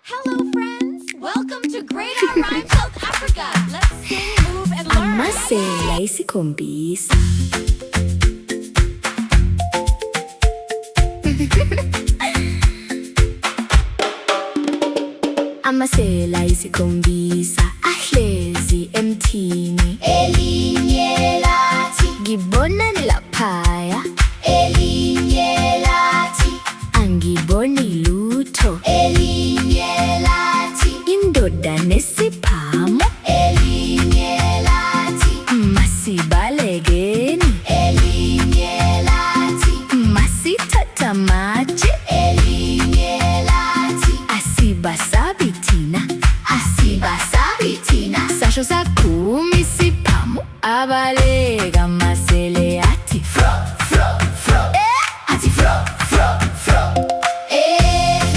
Hello, friends. Welcome to Great On Rhyme South Africa. Let's sing, move, and learn. Amasele Ayisikhombisa Amasele Ayisikhombisa ahlezi emthini, Elinye lathi, ngibona laphaya, elinye lathi, angiboni lutho, elinye lathi, indoda nesiphamu, elinye lathi, masibalekeni, elinye lathi, masithatha amatshe, elinye lathi, asibasabi thina, asibasabi thina, sasho saqhuma isiphamu, abaleka amasele athi athi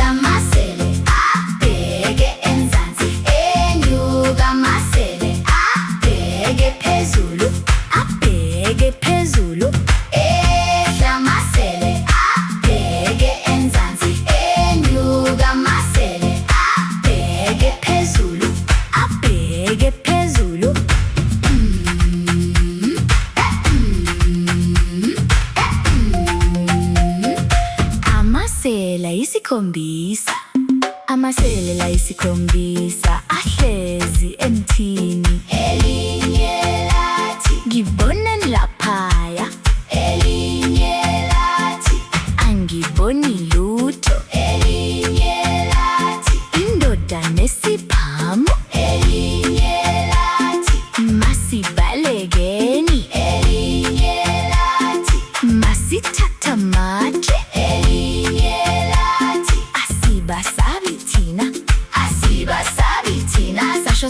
amasele abheke enzansi, enyuka amasele abheke phezulu, abheke phezulu, amasele abheke enzansi, enyuka amasele abheke phezulu, abheke phezulu. Amasele Ayisikhombisa, Amasele Ayisikhombisa ahlezi emthini, elinye lathi, ngibona laphaya, elinye lathi, angiboni lutho, elinye lathi, indoda nesiphamu, elinye lathi, masibalekeni, elinye lathi, masithatha amatshe, elinye lathi, asibasabi thina, asibasabi thina, sasho